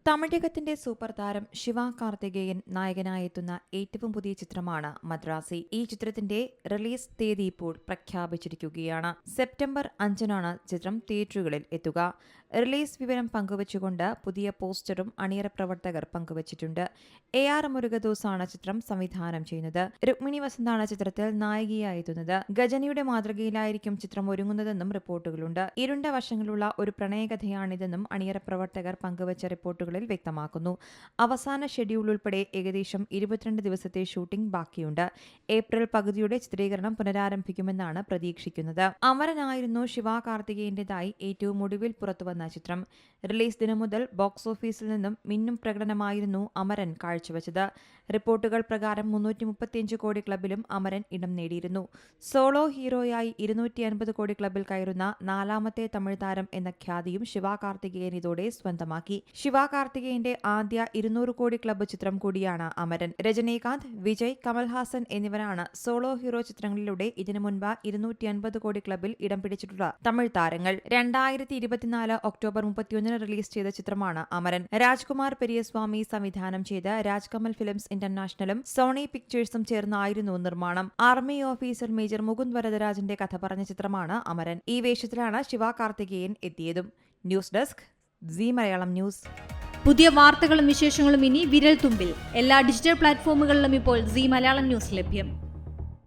തമിഴകത്തിന്റെ super താരം ശിവ കാർത്തികേയൻ നായകനായെത്തുന്ന ഏറ്റവും പുതിയ ചിത്രമാണ് മദ്രാസി. ഈ ചിത്രത്തിന്റെ റിലീസ് തീയതി ഇപ്പോൾ പ്രഖ്യാപിച്ചിരിക്കുകയാണ്. സെപ്റ്റംബർ 5-നാണ് ചിത്രം തിയേറ്ററുകളിൽ എത്തുക. റിലീസ് വിവരം പങ്കുവച്ചുകൊണ്ട് പുതിയ പോസ്റ്ററും അണിയറ പ്രവർത്തകർ പങ്കുവച്ചിട്ടുണ്ട്. AR മുരുകദോസാണ് ചിത്രം സംവിധാനം ചെയ്യുന്നത്. രുക്മിണി വസന്താണ് ചിത്രത്തിൽ നായികയായെത്തുന്നത്. ഗജനിയുടെ മാതൃകയിലായിരിക്കും ചിത്രം ഒരുങ്ങുന്നതെന്നും റിപ്പോർട്ടുകളുണ്ട്. ഇരുണ്ട വശങ്ങളുള്ള ഒരു പ്രണയകഥയാണിതെന്നും അണിയറ പ്രവർത്തകർ പങ്കുവച്ച റിപ്പോർട്ടുകളിൽ വ്യക്തമാക്കുന്നു. അവസാന ഷെഡ്യൂൾ ഉൾപ്പെടെ ഏകദേശം 22 ദിവസത്തെ ഷൂട്ടിംഗ് ബാക്കിയുണ്ട്. ഏപ്രിൽ പകുതിയോടെ ചിത്രീകരണം പുനരാരംഭിക്കുമെന്നാണ് പ്രതീക്ഷിക്കുന്നത്. അമരനായിരുന്നു ശിവ കാർത്തികേയന്റേതായി ഏറ്റവും ഒടുവിൽ പുറത്തുവന്ന ചിത്രം. റിലീസ് ദിനം മുതൽ ബോക്സ് ഓഫീസിൽ നിന്നും മിന്നും പ്രകടനമായിരുന്നു അമരൻ കാഴ്ചവെച്ചത്. റിപ്പോർട്ടുകൾ പ്രകാരം 335 കോടി ക്ലബിലും അമരൻ ഇടം നേടിയിരുന്നു. സോളോ ഹീറോയായി 250 കോടി ക്ലബിൽ കയറുന്ന 4ാമത്തെ തമിഴ് താരം എന്ന ഖ്യാതിയും ശിവ കാർത്തികേയൻ ഇതോടെ സ്വന്തമാക്കി. ശിവ കാർത്തികേയന്റെ ആദ്യ 200 കോടി ക്ലബ്ബ് ചിത്രം കൂടിയാണ് അമരൻ. രജനീകാന്ത്, വിജയ്, കമൽഹാസൻ എന്നിവരാണ് സോളോ ഹീറോ ചിത്രങ്ങളിലൂടെ ഇതിനു മുൻപ് 250 കോടി ക്ലബിൽ ഇടം പിടിച്ചിട്ടുള്ള തമിഴ് താരങ്ങൾ. 2024 ഒക്ടോബർ 31 റിലീസ് ചെയ്ത ചിത്രമാണ് അമരൻ. രാജ്കുമാർ പെരിയസ്വാമി സംവിധാനം ചെയ്ത് രാജ്കമൽ ഫിലിംസ് ഇന്റർനാഷണലും സോണി പിക്ചേഴ്സും ചേർന്നായിരുന്നു നിർമ്മാണം. ആർമി ഓഫീസർ മേജർ മുകുന്ദ് വരദരാജന്റെ കഥ പറഞ്ഞ ചിത്രമാണ് അമരൻ. ഈ വേഷത്തിലാണ് ശിവ കാർത്തികേയൻ എത്തിയതും. News desk Zee Malayalam news. പുതിയ വാർത്തകളും വിശേഷങ്ങളും ഇനി വിരൽ തുമ്പിൽ. എല്ലാ ഡിജിറ്റൽ പ്ലാറ്റ്ഫോമുകളിലും ഇപ്പോൾ സി മലയാളം ന്യൂസ് ലഭ്യം.